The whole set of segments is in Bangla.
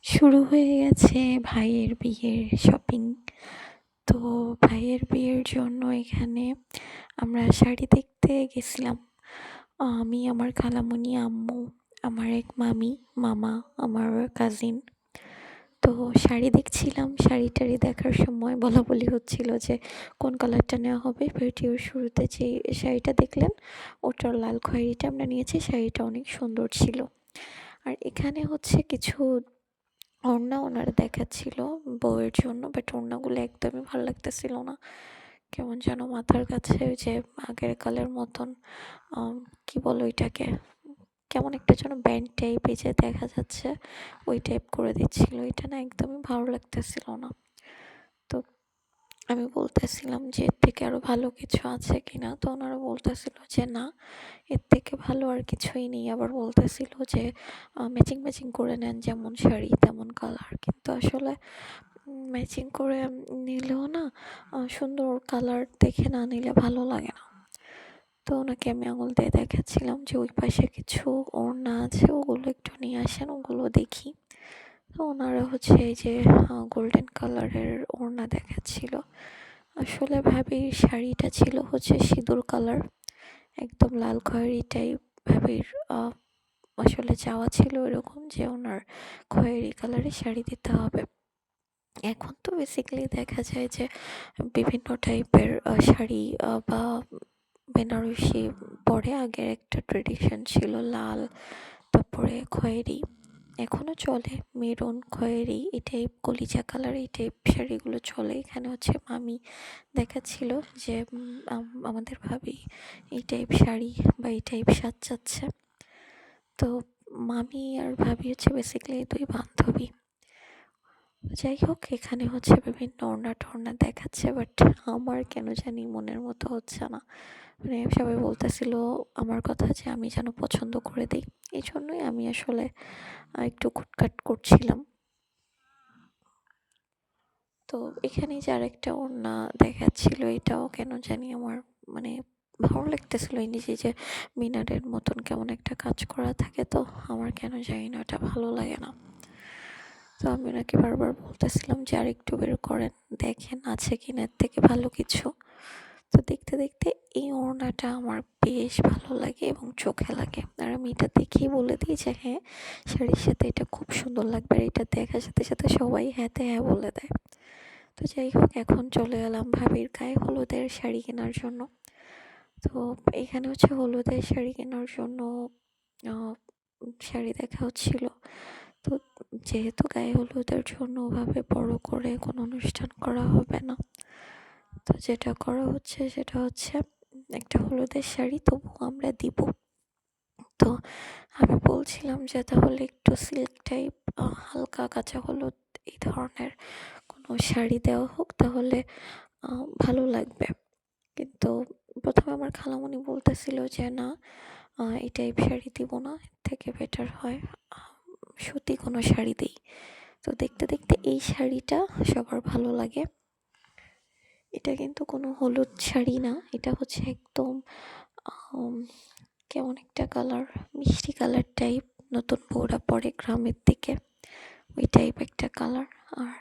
শুরু হয়ে গেছে ভাইয়ের বিয়ের শপিং। তো ভাইয়ের বিয়ের জন্য এখানে আমরা শাড়ি দেখতে গেছিলাম। আমি, আমার খালামণি, আম্মু, আমার এক মামি, মামা, আমার কাজিন। তো শাড়ি দেখছিলাম, শাড়ি টাড়ি দেখার সময় বলাবলি হচ্ছিল যে কোন কালারটা নেওয়া হবে। ভিডিওর শুরুতে যে শাড়িটা দেখলেন ওটার লাল খয়েরিটা আমরা নিয়েছি, শাড়িটা অনেক সুন্দর ছিল। আর এখানে হচ্ছে কিছু ওড়না ওনারা দেখাচ্ছিল বউয়ের জন্য, বাট ওড়নাগুলো একদমই ভালো লাগতেছিল না। কেমন যেন মাথার কাছে ওই যে আগের কালের মতন কি বলো ওইটাকে, কেমন একটা যেন ব্যান্ড টাইপ এই যে দেখা যাচ্ছে ওই টাইপ করে দিচ্ছিল। এটা না একদমই ভালো লাগতেছিল না। তো আমি বলতেছিলাম যে এর থেকে আরো ভালো কিছু আছে কিনা, তো ওনারা বলতেছিল যে না, এর থেকে ভালো আর কিছুই নেই। আবার বলতেছিল যে ম্যাচিং ম্যাচিং করে নেন, যেমন শাড়ি তেমন কালার। কিন্তু আসলে ম্যাচিং করে নিলেও না সুন্দর কালার দেখে না নিলে ভালো লাগে না। তো ওনাকে আমি আঙুল দিয়ে দেখাচ্ছিলাম যে ওই পাশে কিছু ওড়না আছে, ওগুলো একটু নিয়ে আসেন, ওগুলো দেখি। তো ওনারা হচ্ছে এই যে গোল্ডেন কালারের ওড়না দেখাচ্ছিল। আসলে ভাবির শাড়িটা ছিল হচ্ছে সিঁদুর কালার, একদম লাল খয়েরি টাইপ। ভাবির আসলে চাওয়া ছিল এরকম যে ওনার খয়েরি কালারের শাড়ি দিতে হবে। এখন তো বেসিক্যালি দেখা যায় যে বিভিন্ন টাইপের শাড়ি বা বেনারসি পরে। আগের একটা ট্রেডিশন ছিল লাল, তারপরে খয়েরি, এখনো চলে মেরুন, খয়েরি, এই টাইপ কলিজা কালার, এই টাইপ শাড়িগুলো চলে। এখানে হচ্ছে মামি দেখাচ্ছিল যে আমাদের ভাবি এই টাইপ শাড়ি বা এই টাইপ সাজ চাচ্ছে। তো মামি আর ভাবি হচ্ছে বেসিক্যালি দুই বান্ধবী। যাই হোক, এখানে হচ্ছে বিভিন্ন ওড়না টোড়না দেখাচ্ছে, বাট আমার কেন জানি মনের মতো হচ্ছে না। মানে সবাই বলতেছিল আমার কথা যে আমি যেন পছন্দ করে দিই, এই জন্যই আমি আসলে একটু খুটখাট করছিলাম। তো এখানে যে আরেকটা ওড়না দেখাচ্ছিল, এটাও কেন জানি আমার মানে ভালো লাগতেছিল। এই নিচে যে মিনারের মতন কেমন একটা কাজ করা থাকে, তো আমার কেন জানি না এটা ভালো লাগে না। তো আমি ওনাকে বারবার বলতেছিলাম যে আর একটু বের করেন, দেখেন আছে কিনা এর থেকে ভালো কিছু। তো দেখতে দেখতে এই ওড়নাটা আমার বেশ ভালো লাগে এবং চোখে লাগে। আর আমি এটা দেখেই বলে দিই যে হ্যাঁ, শাড়ির সাথে এটা খুব সুন্দর লাগবে। আর এটা দেখার সাথে সাথে সবাই হ্যাঁতে হ্যাঁ বলে দেয়। তো যাই হোক, এখন চলে এলাম ভাবির গায়ে হলুদের শাড়ি কেনার জন্য। তো এখানে হচ্ছে হলুদের শাড়ি কেনার জন্য শাড়ি দেখা হচ্ছিল। তো যেহেতু গায়ে হলুদের জন্য ওভাবে বড় করে কোনো অনুষ্ঠান করা হবে না, তো যেটা করা হচ্ছে সেটা হচ্ছে একটা হলুদের শাড়ি তবু আমরা দিব। তো আমি বলছিলাম যে তাহলে একটু সিল্ক টাইপ, হালকা কাঁচা হলুদ এই ধরনের কোনো শাড়ি দেওয়া হোক, তাহলে ভালো লাগবে। কিন্তু প্রথমে আমার খালামণি বলতেছিল যে না, এই টাইপ শাড়ি দিব না, এর থেকে বেটার হয় সুতি কোনো শাড়ি দিই। তো দেখতে দেখতে এই শাড়িটা সবার ভালো লাগে। এটা কিন্তু কোনো হলুদ শাড়ি না, এটা হচ্ছে একদম আম, কেমন একটা কালার, মিষ্টি কালার টাইপ, নতুন বউরা পরে গ্রামের দিকে ওই টাইপ একটা কালার। আর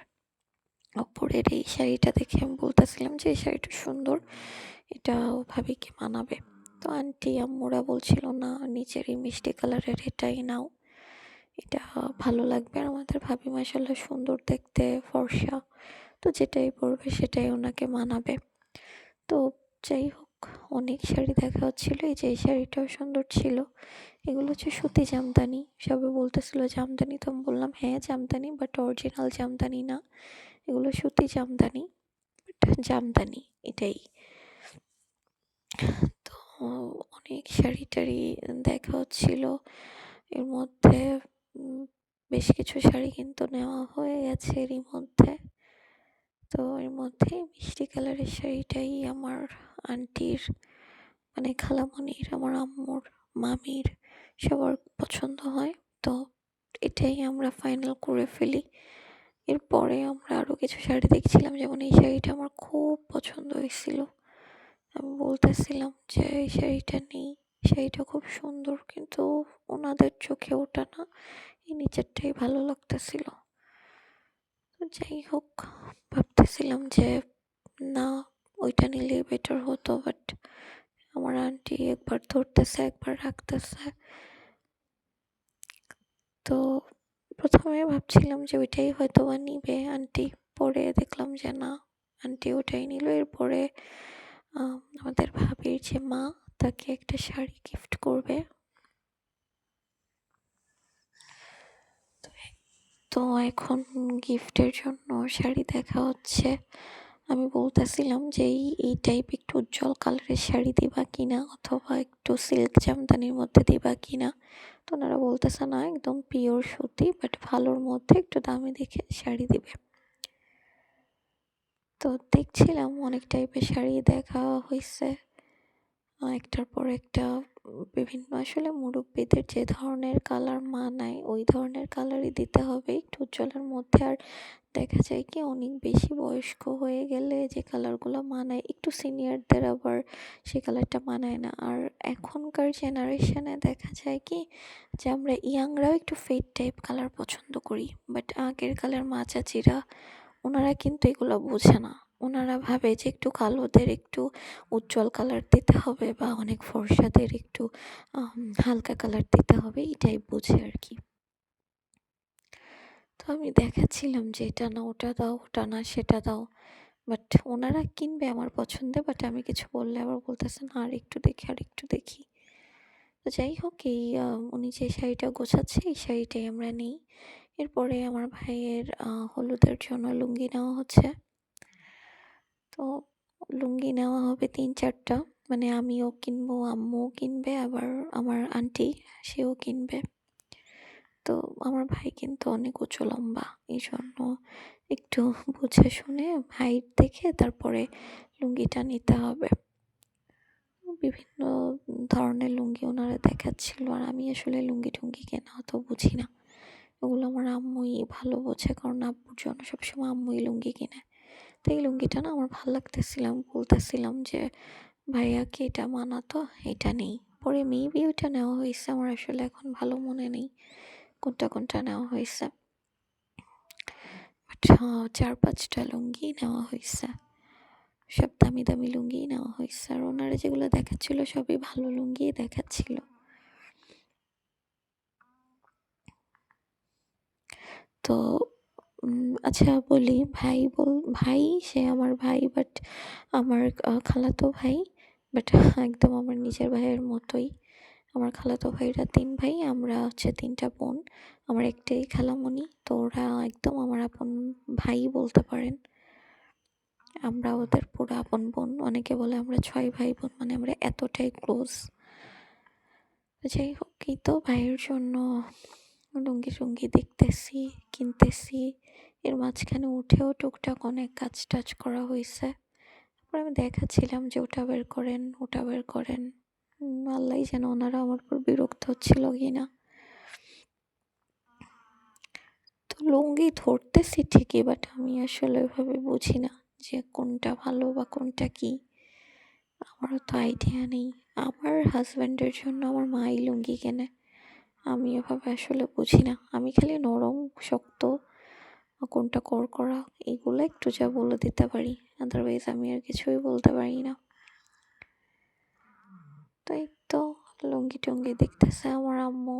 ওপরের এই শাড়িটা দেখে আমি বলতেছিলাম যে এই শাড়িটা সুন্দর, এটা ভাবিকে মানাবে। তো আন্টি আম্মুরা বলছিল না, নিচের এই মিষ্টি কালারের এটাই নাও, এটা ভালো লাগবে। আর আমাদের ভাবি মাশাআল্লাহ সুন্দর দেখতে, ফর্সা, তো যেটাই পরবে সেটাই ওনাকে মানাবে। তো যাই হোক, অনেক শাড়ি দেখা হচ্ছিল। এই যে এই শাড়িটাও সুন্দর ছিল। এগুলো হচ্ছে সুতি জামদানি, সবাই বলতেছিল জামদানি, তো আমি বললাম হ্যাঁ জামদানি, বাট অরিজিনাল জামদানি না, এগুলো সুতি জামদানি, বাট জামদানি এটাই। তো অনেক শাড়ি টাড়ি দেখা হচ্ছিল। এর মধ্যে উম, বেশ কিছু শাড়ি কিন্তু নেওয়া হয়ে গেছে এরই মধ্যে। তো এর মধ্যে মিষ্টি কালারের শাড়িটাই আমার আন্টির, মানে খালামণির, আমার আম্মুর, মামির, সবার পছন্দ হয়। তো এটাই আমরা ফাইনাল করে ফেলি। এরপরে আমরা আরো কিছু শাড়ি দেখছিলাম, যেমন এই শাড়িটা আমার খুব পছন্দ হয়েছিল। আমি বলতেছিলাম যে এই শাড়িটা নেই, শাড়িটা খুব সুন্দর, কিন্তু ওনাদের চোখে ওটা না, এই নিচেরটাই ভালো লাগতেছিল। যাই হোক, ভাবতেছিলাম যে না, ওইটা নিলেই বেটার হতো, বাট আমার আন্টি একবার ধরতেছে একবার রাখতেছে। তো প্রথমে ভাবছিলাম যে ওইটাই হয়তো বা নিবে আন্টি, পরে দেখলাম যে না, আন্টি ওটাই নিল। এরপরে আমাদের ভাবির যে মা, তাকে একটা শাড়ি গিফট করবে। তো এখন গিফটের জন্য শাড়ি দেখা হচ্ছে। আমি বলতেছিলাম যে এই টাইপ একটু উজ্জ্বল কালারের শাড়ি দিবা কিনা, অথবা একটু সিল্ক জামদানির মধ্যে দিবা কিনা। তো ওনারা বলতেছে না, একদম পিওর সুতি বাট ভালোর মধ্যে একটু দামি দেখে শাড়ি দিবে। তো দেখছিলাম অনেক টাইপের শাড়ি দেখা হয়েছে, একটার পর একটা। বিভিন্ন আসলে মুরব্বিদের যে ধরনের কালার মানায় ওই ধরনের কালারই দিতে হবে, একটু উজ্জ্বলের মধ্যে। আর দেখা যায় কি, অনেক বেশি বয়স্ক হয়ে গেলে যে কালারগুলো মানায়, একটু সিনিয়রদের আবার সেই কালারটা মানায় না। আর এখনকার জেনারেশনে দেখা যায় কি, যে আমরা ইয়াংরাও একটু ফেড টাইপ কালার পছন্দ করি, বাট আগের কালার মা চাচিরা, ওনারা কিন্তু এগুলো বোঝে না। ওনারা ভাবে যে একটু কালোদের একটু উজ্জ্বল কালার দিতে হবে, বা অনেক ফর্সাদের একটু হালকা কালার দিতে হবে, এটাই বোঝে আর কি। তো আমি দেখাচ্ছিলাম যে এটা না ওটা দাও, ওটা না সেটা দাও, বাট ওনারা কিনবে আমার পছন্দে, বাট আমি কিছু বললে আবার বলতেছে না আর একটু দেখি আর একটু দেখি। তো যাই হোক, এই উনি যে শাড়িটা গোছাচ্ছে এই শাড়িটাই আমরা নিই। এরপরে আমার ভাইয়ের হলুদের জন্য লুঙ্গি নেওয়া হচ্ছে। তো লুঙ্গি নেওয়া হবে ৩-৪টা, মানে আমিও কিনবো, আম্মুও কিনবে, আবার আমার আন্টি সেও কিনবে। তো আমার ভাই কিন্তু অনেক উঁচু লম্বা, এই জন্য একটু বুঝে শুনে হাইট দেখে তারপরে লুঙ্গিটা নিতে হবে। বিভিন্ন ধরনের লুঙ্গি ওনারা দেখাচ্ছিল, আর আমি আসলে লুঙ্গি টুঙ্গি কেনা অত বুঝি না। ওগুলো আমার আম্মুই ভালো বোঝে, কারণ আব্বুর জন্য সবসময় আম্মুই লুঙ্গি কিনে। তো এই লুঙ্গিটা না আমার ভালো লাগতেছিলাম, বলতেছিলাম যে ভাইয়াকে এটা মানাতো, এটা নেই। পরে মেবি ওইটা নেওয়া হয়েছে, আমার আসলে এখন ভালো মনে নেই কোনটা কোনটা নেওয়া হয়েছে। বাট 4-5টা লুঙ্গি নেওয়া হয়েছে, সব দামি দামি লুঙ্গি নেওয়া হয়েছে। আর ওনারা যেগুলো দেখাচ্ছিল সবই ভালো লুঙ্গি দেখাচ্ছিল। তো আচ্ছা বলি, ভাই, সে আমার ভাই, বাট আমার খালাতো ভাই, বাট একদম আমার নিজের ভাইয়ের মতোই। আমার খালাতো ভাইরা 3 ভাই, আমরা হচ্ছে 3টা বোন। আমার একটাই খালামণি, তো ওরা একদম আমার আপন ভাই বলতে পারেন। আমরা ওদের পুরো আপন বোন। অনেকে বলে আমরা 6 ভাই বোন, মানে আমরা এতটাই ক্লোজ। যাই হোক, এই তো ভাইয়ের জন্য লুঙ্গি টুঙ্গি দেখতেছি, কিনতেছি। এর মাঝখানে উঠেও টুকটাক অনেক কাজ টাজ করা হয়েছে। তারপর আমি দেখাচ্ছিলাম যে ওটা বের করেন, ওটা বের করেন। আল্লাহই যেন ওনারা আমার উপর বিরক্ত হচ্ছিল কিনা। তো লুঙ্গি ধরতেছি ঠিকই, বাট আমি আসলে ওইভাবে বুঝি না যে কোনটা ভালো বা কোনটা কি। আমারও তো আইডিয়া নেই। আমার হাজব্যান্ডের জন্য আমার মাই লুঙ্গি কেনে, আমি এভাবে আসলে বুঝি না। আমি খালি নরম, শক্ত, কোনটা কড়কড়া এগুলো একটু যা বলে দিতে পারি, আদারওয়াইজ আমি আর কিছুই বলতে পারি না। তো এই তো লুঙ্গি টুঙ্গি দেখতেছে আমার আম্মু,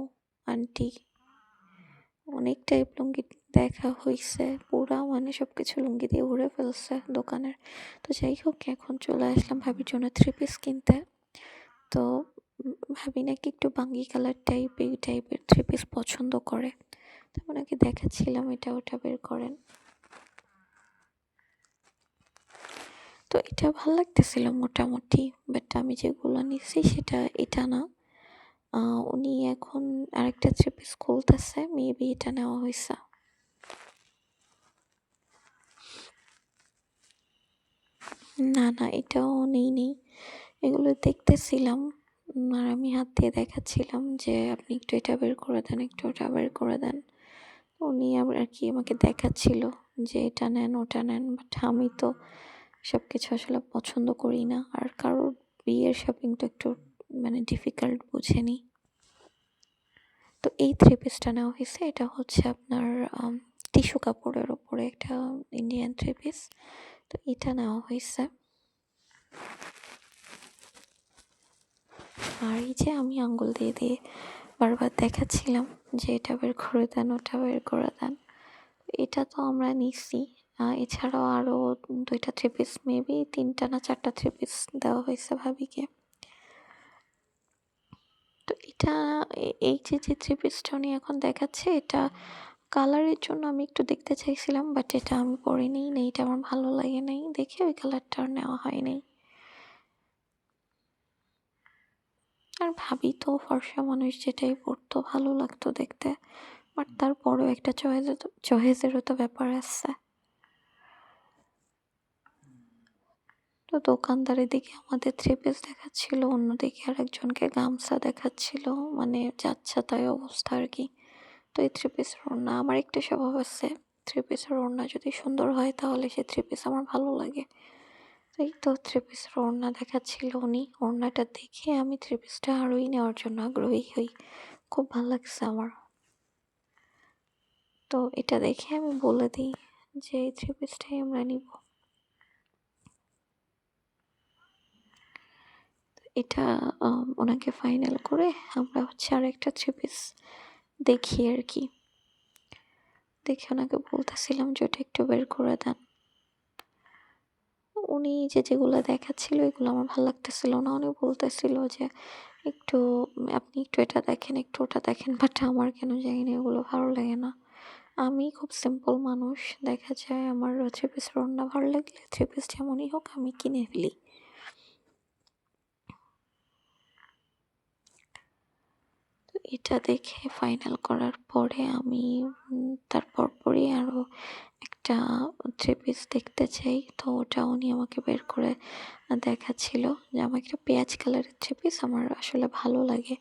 আন্টি। অনেক টাইপ লুঙ্গি দেখা হয়েছে, পুরা মানে সবকিছু লুঙ্গি দিয়ে ভরে ফেলছে দোকানের। তো যাই হোক, এখন চলে আসলাম ভাবির জন্য 3 পিস কিনতে। তো ভাবি নাকি একটু বাঙ্গি কালার টাইপ, এই টাইপের 3 পিস পছন্দ করে। তো ওনাকে দেখাচ্ছিলাম এটা ওটা বের করেন। তো এটা ভাল লাগতেছিল মোটামুটি, বাট আমি যেগুলো নিছি সেটা এটা না। উনি এখন আরেকটা 3 পিস খুলতেছে, মেবি এটা নেওয়া হয়েছে। না না, এটাও নেই। এগুলো দেখতেছিলাম, আর আমি হাত দিয়ে দেখাচ্ছিলাম যে আপনি একটু এটা বের করে দেন, একটু ওটা বের করে দেন। উনি আবার আর কি আমাকে দেখাচ্ছিল যে এটা নেন ওটা নেন, বাট আমি তো সব কিছু আসলে পছন্দ করি না। আর কারোর বিয়ের শপিং তো একটু মানে ডিফিকাল্ট, বুঝেনি। তো এই 3 পিসটা নেওয়া হয়েছে, এটা হচ্ছে আপনার টিস্যু কাপড়ের ওপরে একটা ইন্ডিয়ান থ্রি পিস। তো এটা নেওয়া হয়েছে। আর এই যে আমি আঙ্গুল দিয়ে দিয়ে বারবার দেখাচ্ছিলাম যে এটা বের করে দেন, ওটা বের করে দেন। এটা তো আমরা নিচ্ছি। এছাড়াও আরও 2টা থ্রি পিস, মেবি 3টা না 4টা থ্রি পিস দেওয়া হয়েছে ভাবিকে। তো এটা এই যে থ্রি পিসটা উনি এখন দেখাচ্ছে, এটা কালারের জন্য আমি একটু দেখতে চাইছিলাম, বাট এটা আমি পরে নিই নাই, এটা আমার ভালো লাগে নাই দেখে ওই কালারটা আর নেওয়া হয় নাই। আর ভাবি তো ফর্সা মানুষ, যেটাই পরতো ভালো লাগতো দেখতে, বাট তারপরেও একটা চয়েসেরও তো ব্যাপার আছে। তো দোকানদার এদিকে আমাদের থ্রি পিস দেখাচ্ছিল, অন্যদিকে আরেকজনকে গামছা দেখাচ্ছিল, মানে যাচ্ছে তাই অবস্থা আর কি। তো এই থ্রি পিসের ওড়না, আমার একটা স্বভাব আছে, থ্রি পিসের ওড়না যদি সুন্দর হয় তাহলে সে থ্রি পিস আমার ভালো লাগে। এই তো থ্রি পিসের ওড়না দেখাচ্ছিল উনি, ওড়নাটা দেখে আমি থ্রি পিসটা আরোই নেওয়ার জন্য আগ্রহী হই, খুব ভালো লাগছে আমার। তো এটা দেখে আমি বলে দিই যে এই থ্রি পিসটাই আমরা নিব। এটা ওনাকে ফাইনাল করে আমরা হচ্ছে আর একটা থ্রি পিস দেখি আর কি। দেখে ওনাকে বলতেছিলাম যে ওটা একটু বের করে দেন। উনি যেগুলো দেখাচ্ছিল এগুলো আমার ভালো লাগতেছিল না, উনি বলতেছিল যে একটু আপনি একটু এটা দেখেন, একটু ওটা দেখেন, বাট আমার কেন জানি না এগুলো ভালো লাগে না। আমি খুব সিম্পল মানুষ, দেখা যায় আমার থ্রি পিসের ওড়না ভালো লাগলে থ্রি পিস যেমনই হোক আমি কিনে ফেলি। তো এটা দেখে ফাইনাল করার পরে আমি তার পরপরই আরও একটা থ্রি পিস দেখতে চাই। তো ওটা উনি আমাকে বের করে দেখাচ্ছিল যে আমার একটা পেঁয়াজ কালারের থ্রি পিস আমার আসলে ভালো লাগে।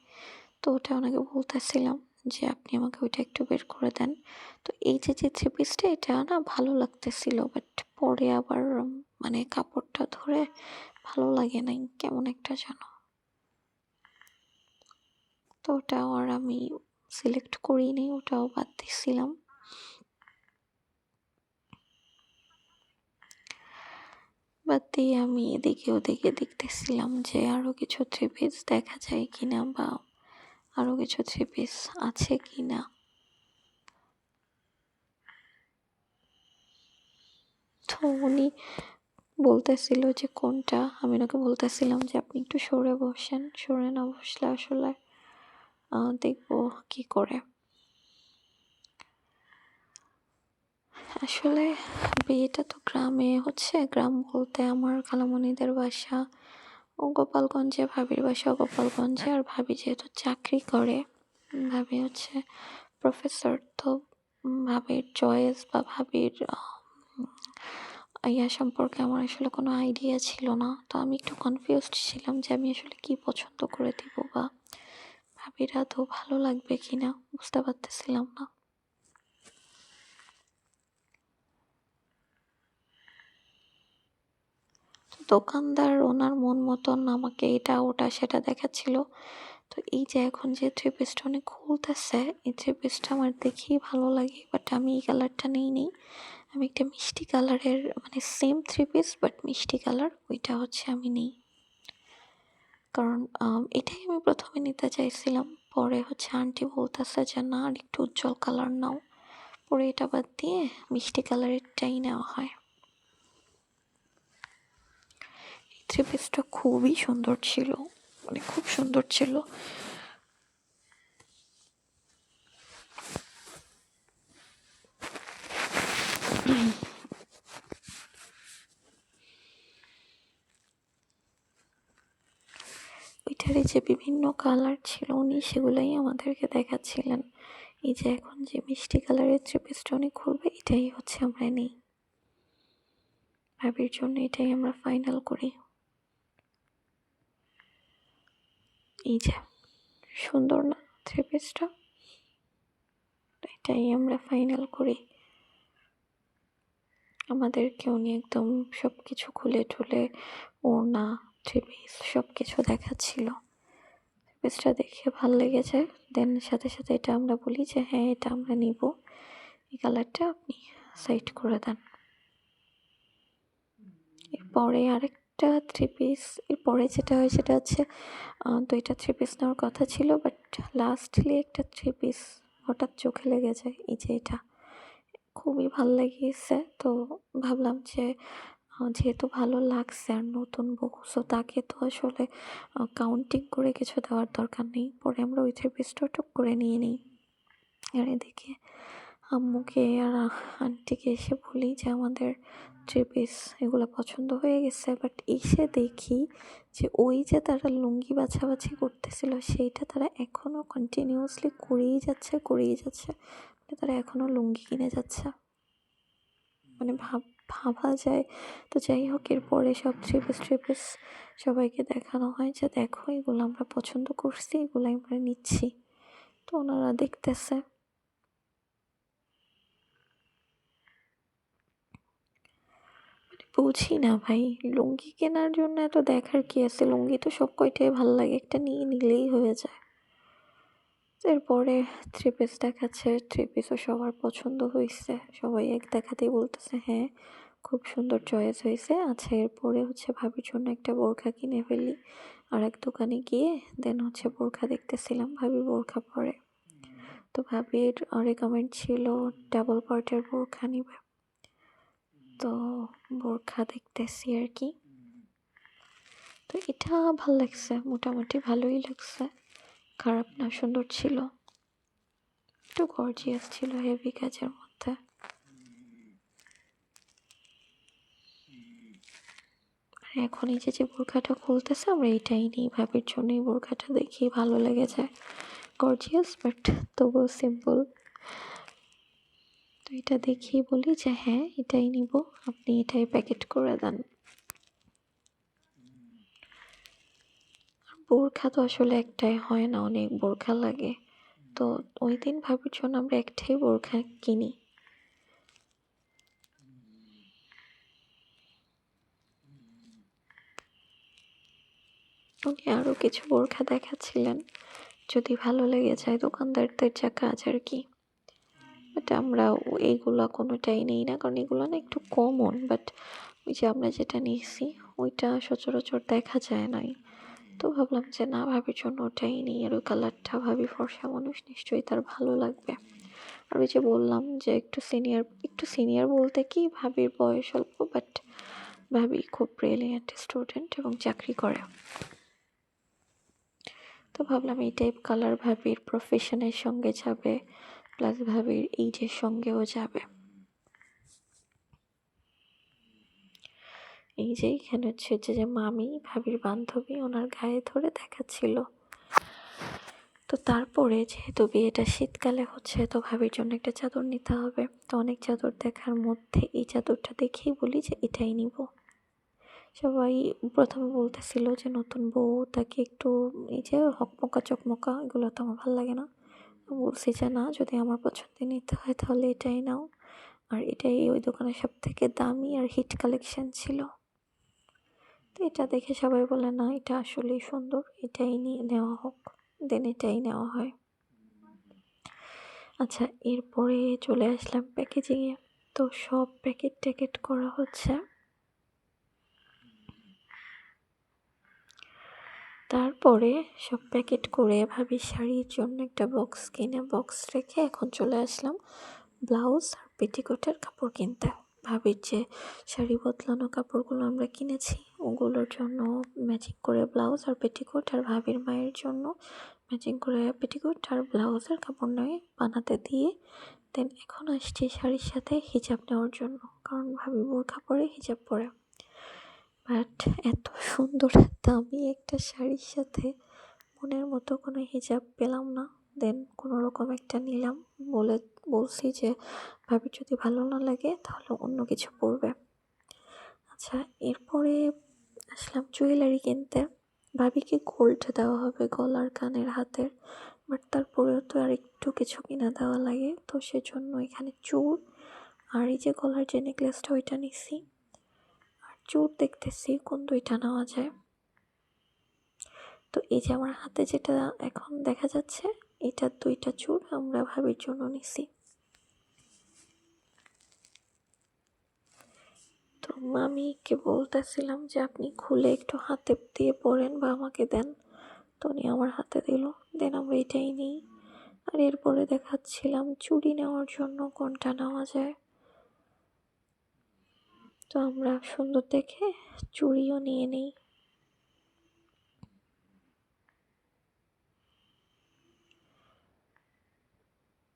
তো ওটা ওনাকে বলতেছিলাম যে আপনি আমাকে ওইটা একটু বের করে দেন। তো এই যে থ্রি পিসটা, এটা না ভালো লাগতেছিল, বাট পরে আবার মানে কাপড়টা ধরে ভালো লাগে নাই, কেমন একটা যেন। তো ওটাও আর আমি সিলেক্ট করিনি, ওটাও বাদ দিছিলাম। বাদ দিয়ে আমি এদিকে ওদিকে দেখতেছিলাম যে আরো কিছু থ্রি পিস দেখা যায় কিনা, বা আরো কিছু থ্রি পিস আছে কিনা। তো উনি বলতেছিল যে কোনটা, আমি ওনাকে বলতেছিলাম যে আপনি একটু সরে বসেন, সরে না বসলে আসলে দেখবো কি করে। আসলে বিয়েটা তো গ্রামে হচ্ছে, গ্রাম বলতে আমার খালামণিদের বাসা ও গোপালগঞ্জে, ভাবির বাসা গোপালগঞ্জে। আর ভাবি যেহেতু চাকরি করে, ভাবি হচ্ছে প্রফেসর, তো ভাবির চয়েস বা ভাবির ইয়া সম্পর্কে আমার আসলে কোনো আইডিয়া ছিল না। তো আমি একটু কনফিউজড ছিলাম যে আমি আসলে কি পছন্দ করে দিব, বা ভাবির আদৌ ভালো লাগবে কিনা বুঝতে পারতেছিলাম না। দোকানদার ওনার মন মতন আমাকে এটা ওটা সেটা দেখাচ্ছিল। তো এই যে এখন যে থ্রি পিসটা উনি খুলতেছে, এই থ্রি পিসটা আমার দেখেই ভালো লাগে, বাট আমি এই কালারটা নেই। আমি একটা মিষ্টি কালারের, মানে সেম থ্রি পিস বাট মিষ্টি কালার, ওইটা হচ্ছে আমি নেই। কারণ এটাই আমি প্রথমে নিতে চাইছিলাম, পরে হচ্ছে আন্টি বলতেছে যে না আর একটু উজ্জ্বল কালার নাও, পরে এটা বাদ দিয়ে মিষ্টি কালারেরটাই নেওয়া হয়। এই থ্রি পিসটা খুবই সুন্দর ছিল, মানে খুব সুন্দর ছিল। ওইটারই যে বিভিন্ন কালার ছিল উনি সেগুলাই আমাদেরকে দেখাচ্ছিলেন। এই যে এখন যে মিষ্টি কালারের থ্রি পিসটা উনি খুলবে, এটাই হচ্ছে আমরা নেই, ভাবির জন্য এটাই আমরা ফাইনাল করি। এই যে সুন্দর না থ্রি পিসটা, এটাই আমরা ফাইনাল করি। আমাদেরকে উনি একদম সবকিছু খুলে টুলে, ওড়না, থ্রি পিস সবকিছু দেখাচ্ছিল। থ্রি পিসটা দেখে ভাল লেগেছে, দেন সাথে সাথে এটা আমরা বলি যে হ্যাঁ এটা আমরা নিব। এই কালারটা আপনি সাইড করে দেন। এরপরে আরেকটা থ্রি পিস, এরপরে যেটা হয় সেটা হচ্ছে দুইটা থ্রি পিস নেওয়ার কথা ছিল, বাট লাস্টলি একটা থ্রি পিস হঠাৎ চোখে লেগে যায়। এই যে এটা খুবই ভাল লেগেছে, তো ভাবলাম যে যেহেতু ভালো লাগছে আর নতুন বউ, সো তাকে তো আসলে কাউন্টিং করে কিছু দেওয়ার দরকার নেই। পরে আমরা ওই থ্রি পিসটা টুক করে নিয়ে নিই। আর এদিকে আম্মুকে আর আন্টিকে এসে বলি যে আমাদের থ্রি পিস এগুলো পছন্দ হয়ে গেছে, বাট এসে দেখি যে ওই যে তারা লুঙ্গি বাছাবাছি করতেছিল সেইটা তারা এখনও কন্টিনিউয়াসলি করেই যাচ্ছে, মানে তারা এখনও লুঙ্গি কিনে যাচ্ছে। মানে ভাবা যায়। তো যাই হোক, এরপরে সব থ্রি পিস সবাইকে দেখানো হয় যে দেখো এগুলো আমরা পছন্দ করছি, এগুলো আমরা নিচ্ছি। তো ওনারা দেখতেছে। বুঝি না ভাই, লুঙ্গি কেনার জন্য এত দেখার কি আছে? লুঙ্গি তো সব কয়টাই ভাল লাগে, একটা নিয়ে নিলেই হয়ে যায়। এরপরে থ্রি পিস দেখাচ্ছে, থ্রি পিসও সবার পছন্দ হয়েছে, সবাই এক দেখাতেই বলতেছে হ্যাঁ খুব সুন্দর চয়েস হয়েছে। আচ্ছা, এরপরে হচ্ছে ভাবির জন্য একটা বোরখা কিনে ফেলি। আর এক দোকানে গিয়ে দেন হচ্ছে বোরখা দেখতেছিলাম, ভাবি বোরখা পরে। তো ভাবির রেকমেন্ড ছিল ডাবল পার্টের বোরখা নিবে, তো বোরখা দেখতেছি আর কি। তো এটা ভাল লাগছে, মোটামুটি ভালোই লাগছে, খারাপ না, সুন্দর ছিল, একটু গর্জিয়াস ছিল, হেভি কাজের মধ্যে। আর এখন এই যে বোরখাটা খুলতেছে, আমরা এটাই নিই, ভাবির জন্য এই বোরখাটা দেখি ভালো লেগে যায়, গর্জিয়াস বাট তবুও সিম্পল। তো এটা দেখি বলি যে হ্যাঁ এটাই নিব, আপনি এটাই প্যাকেট করে দেন। বোরখা তো আসলে একটাই হয় না, অনেক বোরখা লাগে। তো ওই দিন ভাবির জন্য আমরা একটাই বোরখা কিনি। উনি আরও কিছু বোরখা দেখাচ্ছিলেন, যদি ভালো লেগে যায় দোকানদারদের যা কাজ আর কি। বাট আমরা এইগুলা কোনোটাই নেই না, কারণ এগুলো না একটু কমন, বাট ওই যে আমরা যেটা নিয়েছি ওইটা সচরাচর দেখা যায় নাই। তো ভাবলাম যে না, ভাবির জন্য ওটাই নিই। আর ওই কালারটা, ভাবি ফর্সা মানুষ, নিশ্চয়ই তার ভালো লাগবে। আর ওই যে বললাম যে একটু সিনিয়র বলতে কি, ভাবির বয়স অল্প, বাট ভাবি খুব ব্রিলিয়ান্ট স্টুডেন্ট এবং চাকরি করে। তো ভাবলাম এই টাইপ কালার ভাবির প্রফেশনের সঙ্গে যাবে, প্লাস ভাবির এইজের সঙ্গেও যাবে। এই যে এখানে হচ্ছে যে মামি, ভাবির বান্ধবী, ওনার গায়ে ধরে দেখাচ্ছিল। তো তারপরে যেহেতু বিয়েটা শীতকালে হচ্ছে, তো ভাবির জন্য একটা চাদর নিতে হবে। তো অনেক চাদর দেখার মধ্যে এই চাদরটা দেখেই বলি যে এটাই নিব। সবাই প্রথমে বলতেছিল যে নতুন বউ, তাকে একটু এই যে হকমকা চকমকা এগুলো তো আমার ভালো লাগে না। বলছি যে না, যদি আমার পছন্দের নিতে হয় তাহলে এটাই নাও। আর এটাই ওই দোকানের সব থেকে দামি আর হিট কালেকশন ছিল। তো এটা দেখে সবাই বলে না এটা আসলেই সুন্দর, এটাই নিয়ে নেওয়া হোক, দেন এটাই নেওয়া হয়। আচ্ছা, এরপরে চলে আসলাম প্যাকেজিংয়ে। তো সব প্যাকেট ট্যাকেট করা হচ্ছে। তারপরে সব প্যাকেট করে ভাবির শাড়ির জন্য একটা বক্স কিনে বক্স রেখে এখন চলে আসলাম ব্লাউজ আর পেটিকোটের কাপড় কিনতে। ভাবির যে শাড়ি বদলানো কাপড়গুলো আমরা কিনেছি ওগুলোর জন্য ম্যাচিং করে ব্লাউজ আর পেটিকোট, আর ভাবির মায়ের জন্য ম্যাচিং করে পেটিকোট আর ব্লাউজের কাপড় নিয়ে বানাতে দিয়ে দেন এখন আসছি শাড়ির সাথে হিজাব নেওয়ার জন্য, কারণ ভাবি বোরখা পরে হিজাব পরে। বাট এত সুন্দর দামি একটা শাড়ির সাথে মনের মতো কোনো হিজাব পেলাম না। দেন কোনো রকম একটা নিলাম, বলছি যে ভাবির যদি ভালো না লাগে তাহলে অন্য কিছু পরবে। আচ্ছা, এরপরে আসলাম জুয়েলারি কিনতে। ভাবিকে গোল্ড দেওয়া হবে গলার, কানের, হাতের, বাট তারপরেও তো আর একটু কিছু কিনা দেওয়া লাগে। তো সেজন্য এখানে চুড় আর এই যে গলার যে নেকলেসটা ওইটা নিছি, আর চুড় দেখতেছি কোন দুইটা নেওয়া যায়। তো এই যে আমার হাতে যেটা এখন দেখা যাচ্ছে, এটা দুইটা চুড় আমরা ভাবির জন্য নিছি। মামিকে বলতেছিলাম যে আপনি খুলে একটু হাতে দিয়ে পরেন বা আমাকে দেন, তো উনি আমার হাতে দিল, দেন আমরা এটাই নিই। আর এরপরে দেখাচ্ছিলাম চুড়ি নেওয়ার জন্য কোনটা নেওয়া যায়, তো আমরা সুন্দর দেখে চুড়িও নিয়ে নিই।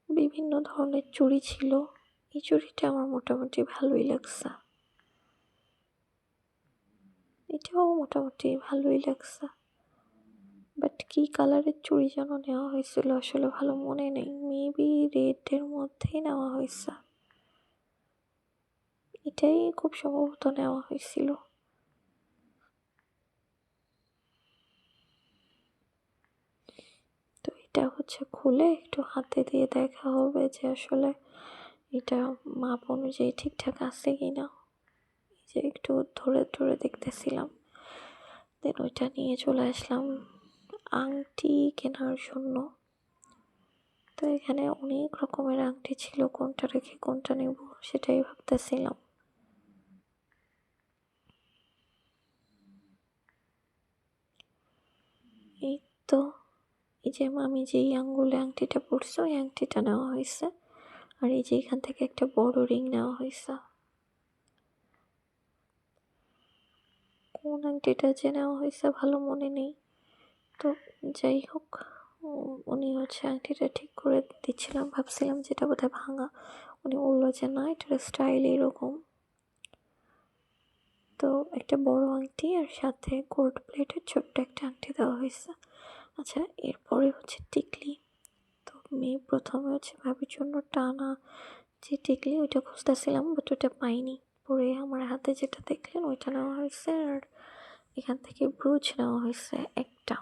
বিভিন্ন ধরনের চুড়ি ছিল, এই চুড়িটা আমার মোটামুটি ভালোই লাগছে, এটাও মোটামুটি ভালোই লাগছে। বাট কি কালারের চুড়ি যেন নেওয়া হয়েছিল আসলে ভালো মনে নেই, মেবি রেডের মধ্যেই নেওয়া হয়েছে, এটাই খুব সম্ভবত নেওয়া হয়েছিল। তো এটা হচ্ছে খুলে একটু হাতে দিয়ে দেখা হবে যে আসলে এটা মাপ অনুযায়ী ঠিকঠাক আছে কিনা, যে একটু ধরে ধরে দেখতেছিলাম। দেন ওইটা নিয়ে চলে আসলাম আংটি কেনার জন্য। তো এখানে অনেক রকমের আংটি ছিল, কোনটা রেখে কোনটা নেব সেটাই ভাবতেছিলাম। এই তো, এই যে আমি যেই আঙ্গুলে আংটিটা পরছি ওই আংটিটা নেওয়া হয়েছে, আর এই যে এখান থেকে একটা বড় রিং নেওয়া হয়েছে। কোন আংটিটা যে নেওয়া হয়েছে ভালো মনে নেই। তো যাই হোক, উনি হচ্ছে আংটিটা ঠিক করে দিচ্ছিলাম, ভাবছিলাম যেটা বোধহয় ভাঙা, উনি বললো যে না এটার স্টাইল এরকম। তো একটা বড় আংটি আর সাথে গোল্ড প্লেটের ছোট্ট একটা আংটি দেওয়া হয়েছে। আচ্ছা, এরপরে হচ্ছে টিকলি। তো আমি প্রথমে হচ্ছে ভাবির জন্য টানা যে টিকলি ওইটা খুঁজতেছিলাম, বাট ওইটা পাইনি। পরে আমার হাতে যেটা দেখলেন ওইটা নেওয়া হয়েছে, আর এখান থেকে ব্রুচ নেওয়া হয়েছে একটা।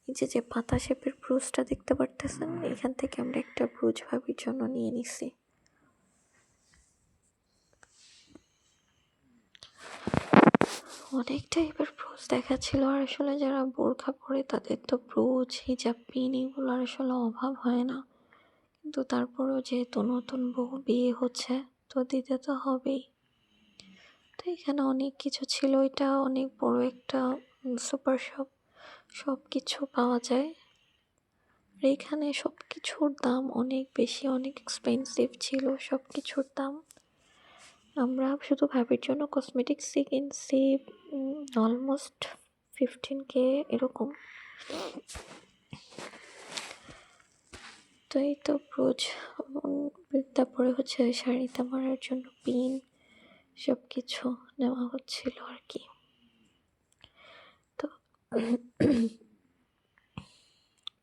এই যে যে পাতা শেপের ব্রুচটা দেখতে পারতেছেন, এখান থেকে আমরা একটা ব্রুচ ভাবির জন্য নিয়ে নিছি। অনেক টাইপের ব্রুচ দেখাচ্ছিল, আর আসলে যারা বোরখা পরে তাদের তো ব্রুচ হিজাব পিন এগুলোর আসলে অভাব হয় না, কিন্তু তারপরেও যেহেতু নতুন বউ বিয়ে হচ্ছে তো দিতে তো হবেই। তো এখানে অনেক কিছু ছিল, এটা অনেক বড় একটা সুপার শপ, সব কিছু পাওয়া যায়। আর এখানে সব কিছুর দাম অনেক বেশি, অনেক এক্সপেন্সিভ ছিল সব কিছুর দাম। আমরা শুধু ভাবির জন্য কসমেটিক্সই কিনছি অলমোস্ট 15K এরকম। তো এই তো ব্রুচ, তারপরে হচ্ছে শাড়িতে মারার জন্য পিন, সব কিছু নেওয়া হচ্ছিল আর কি। তো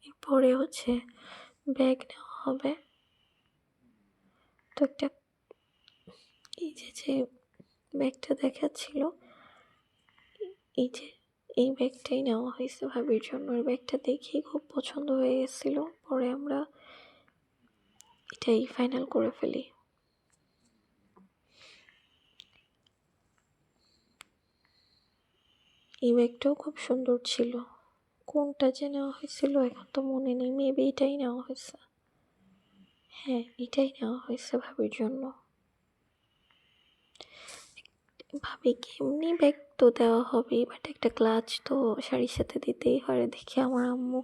এরপরে হচ্ছে ব্যাগ নেওয়া হবে। তো একটা এই যে যে ব্যাগটা দেখাচ্ছিল, এই যে এই ব্যাগটাই নেওয়া হয়েছে ভাবির জন্য। ওই ব্যাগটা দেখেই খুব পছন্দ হয়ে গেছিল, পরে আমরা এটাই ফাইনাল করে ফেলি। এই ব্যাগটাও খুব সুন্দর ছিল, কোনটা যে নেওয়া হয়েছিল এখন তো মনে নেই, মেবি এটাই নেওয়া হয়েছে। হ্যাঁ, এটাই নেওয়া হয়েছে ভাবির জন্য। ভাবিকে এমনি ব্যাগ তো দেওয়া হবেই, বাট একটা ক্লাচ তো শাড়ির সাথে দিতেই হয়। দেখি আমার আম্মু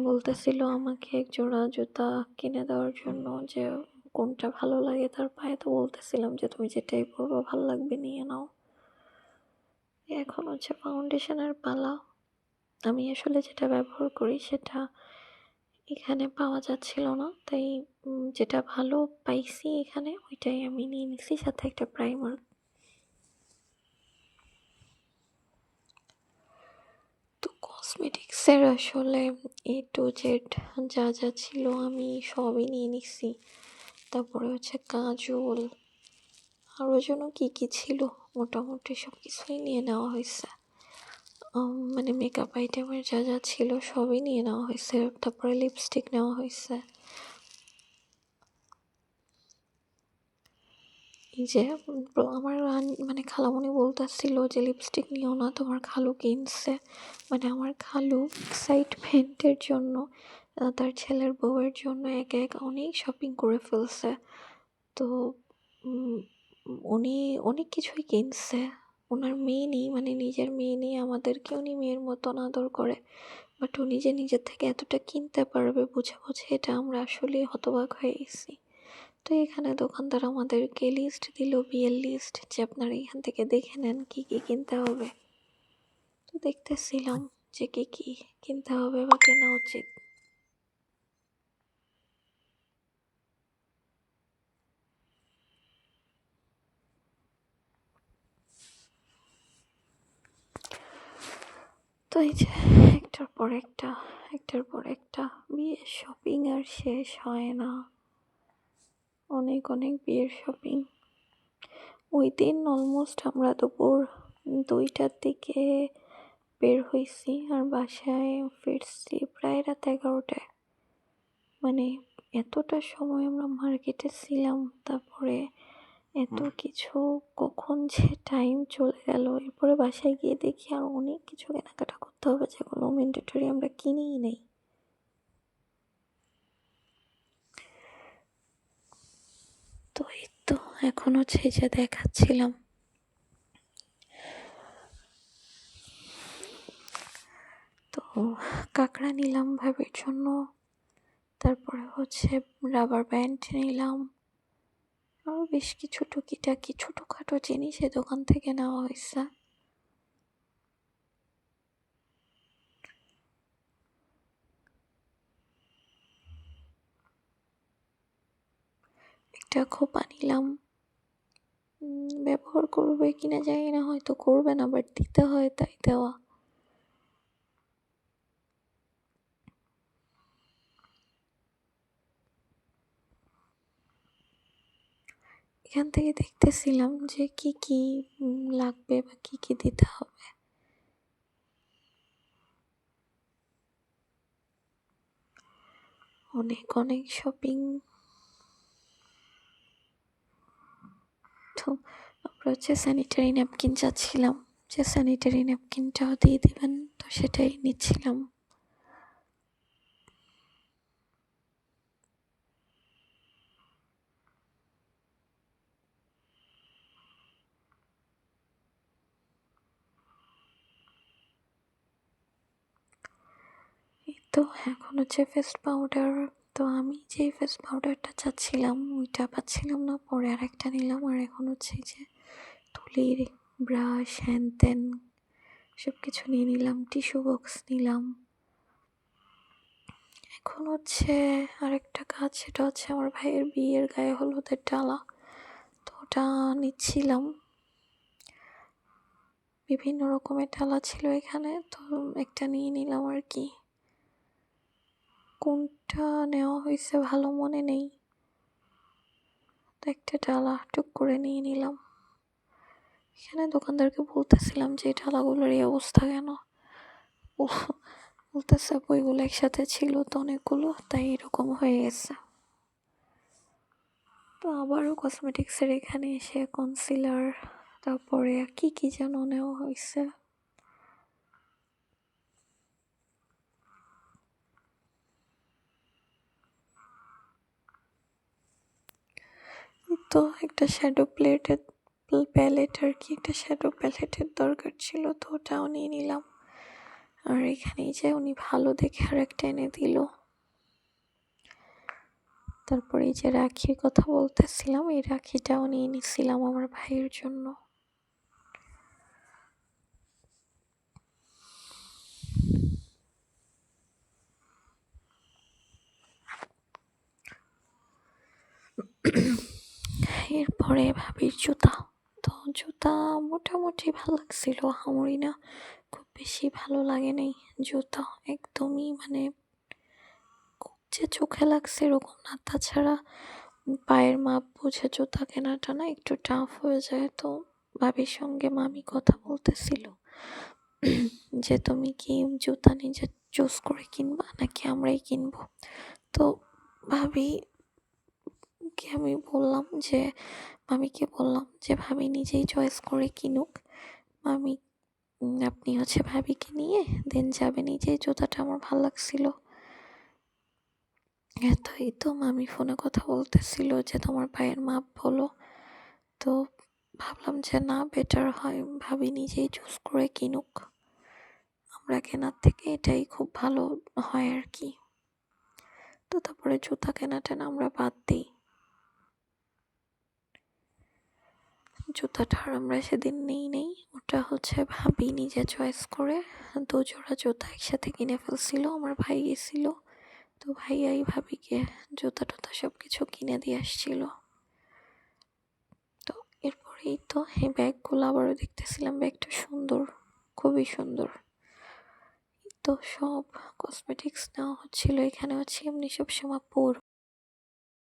বলতেছিল আমাকে এক জোড়া জুতা কিনে দেওয়ার জন্য, যে কোনটা ভালো লাগে তার পায়ে। তো বলতেছিলাম যে তুমি যেটাই পরবো ভালো লাগবে নিয়ে নাও। এখন হচ্ছে ফাউন্ডেশনের পালা। আমি আসলে যেটা ব্যবহার করি সেটা এখানে পাওয়া যাচ্ছিল না, তাই যেটা ভালো পাইছি এখানে ওইটাই আমি নিয়ে নিছি, সাথে একটা প্রাইমার। তো কসমেটিক্সের আসলে A to Z যা যা ছিল আমি সবই নিয়ে নিছি। তারপরে হচ্ছে কাজল, আরও যেন কী কী ছিল, মোটামুটি সব কিছুই নিয়ে নেওয়া হয়েছে। মানে মেকআপ আইটেমের যা যা ছিল সবই নিয়ে নেওয়া হয়েছে। তারপরে লিপস্টিক নেওয়া হয়েছে। এই যে আমার মানে খালামণি বলতেছিল যে লিপস্টিক নিও না, তোমার খালু কিনছে। মানে আমার খালু এক্সাইটমেন্টের জন্য তার ছেলের বউয়ের জন্য এক এক অনেক শপিং করে ফেলছে। তো উনি অনেক কিছুই কিনছে। উনার মেয়ে নেই, মানে নিজের মেয়ে নেই, আমাদেরকে উনি মেয়ের মতন আদর করে। বাট উনি যে নিজের থেকে এতটা কিনতে পারবে বুঝে বুঝে, এটা আমরা আসলেই হতবাক হয়ে গেছি। তো এখানে দোকানদার আমাদেরকে লিস্ট দিল, বিয়ের লিস্ট, যে আপনারা এখান থেকে দেখে নেন কি কি কিনতে হবে। তো দেখতেছিলাম যে কি কি কিনতে হবে বা কেনা উচিত। তো এই যে একটার পর একটা, একটার পর একটা বিয়ের শপিং আর শেষ হয় না। অনেক অনেক বিয়ের শপিং। ওই দিন অলমোস্ট আমরা দুপুর 2টার দিকে বের হইছি আর বাসায় ফিরছি প্রায় রাত 11টায়। মানে এতটা সময় আমরা মার্কেটে ছিলাম, তারপরে এত কিছু, কখন যে টাইম চলে গেল। এরপরে বাসায় গিয়ে দেখি আর অনেক কিছু কেনাকাটা করতে হবে, যেগুলো ম্যান্ডেটরি আমরা কিনেই নেই। তো এই তো এখন হচ্ছে যে দেখাচ্ছিলাম, তো কাঁকড়া নিলাম ভাবির জন্য, তারপরে হচ্ছে রাবার ব্যান্ড নিলাম, আরও বেশ কিছু টুকিটাকি ছোটোখাটো জিনিস এ দোকান থেকে নেওয়া হয়েছে। একটা খোপা নিলাম, ব্যবহার করবে কিনা জানি না, হয়তো করবে না, বাট দিতে হয় তাই দেওয়া। এখান থেকে দেখতেছিলাম যে কি কি লাগবে বা কি কি দিতে হবে। অনেক অনেক শপিং। তো আমরা হচ্ছে স্যানিটারি ন্যাপকিন চাচ্ছিলাম, যে স্যানিটারি ন্যাপকিনটাও দিয়ে দিবেন, তো সেটাই নিচ্ছিলাম। এই তো এখন হচ্ছে ফেস পাউডার। তো আমি যেই ফেস পাউডারটা চাচ্ছিলাম ওইটা পাচ্ছিলাম না, পরে আর একটা নিলাম। আর এখন হচ্ছে যে তুলির ব্রাশ, হ্যান ত্যান সব কিছু নিয়ে নিলাম, টিস্যু বক্স নিলাম। এখন হচ্ছে আরেকটা কাজ, সেটা হচ্ছে আমার ভাইয়ের বিয়ের গায়ে হলুদের ডালা, তো ওটা নিচ্ছিলাম। বিভিন্ন রকমের ডালা ছিল এখানে, তো একটা নিয়ে নিলাম আর কি। কোনটা নেওয়া হয়েছে ভালো মনে নেই, তো একটা ডালা টুক করে নিয়ে নিলাম। এখানে দোকানদারকে বলতেছিলাম যে এই ডালাগুলোর এই অবস্থা কেন, ও বলতেছে বইগুলো একসাথে ছিল তো অনেকগুলো, তাই এরকম হয়ে গেছে। তো আবারও কসমেটিক্সের এখানে এসে কনসিলার, তারপরে কি কি যেন নেওয়া হয়েছে। তো একটা শ্যাডো প্যালেট আর কি, একটা শ্যাডো প্যালেটের দরকার ছিল, তো ওটাও নিয়ে নিলাম। আর এখানেই যে উনি ভালো দেখে আর একটা এনে দিল। তারপরে এই যে রাখির কথা বলতেছিলাম, এই রাখিটাও নিয়ে নিছিলাম আমার ভাইয়ের জন্য। এরপরে ভাবির জুতা। তো জুতা মোটামুটি ভালো লাগছিল, আহামরি না, খুব বেশি ভালো লাগে নাই। জুতা একদমই মানে খুব যে চোখে লাগছে এরকম না, তাছাড়া পায়ের মাপ বুঝে জুতা কেনাটা না একটু টাফ হয়ে যায়। তো ভাবির সঙ্গে মামি কথা বলতেছিল যে তুমি কি জুতা নিজে চুজ করে কিনবা নাকি আমরাই কিনবো। তো ভাবি কে আমি বললাম যে, মামিকে বললাম যে ভাবি নিজেই চয়েস করে কিনুক, মামি আপনি হচ্ছে ভাবিকে নিয়ে দেন যাবেন, নিজেই জুতাটা আমার ভালো লাগছিল। এতই তো মামি ফোনে কথা বলতেছিল যে তোমার পায়ের মাপ বলো। তো ভাবলাম যে না, বেটার হয় ভাবি নিজেই চুজ করে কিনুক, আমরা কেনার থেকে এটাই খুব ভালো হয় আর কি। তো তারপরে জুতা কেনা টেনা আমরা বাদ দিই। জুতাটা আর আমরা সেদিন নেই, ওটা হচ্ছে ভাবি নিজে চয়েস করে ২ জোড়া জুতা একসাথে কিনে ফেলছিল। আমার ভাই গেছিল, তো ভাইয়াই ভাবিকে জুতা টুতা সবকিছু কিনে দিয়ে আসছিল। তো এরপরেই তো এই ব্যাগগুলো আবারও দেখতেছিলাম, ব্যাগটা সুন্দর, খুবই সুন্দর। তো সব কসমেটিক্স নেওয়া হচ্ছিল, এখানে হচ্ছে এমনি সবসময়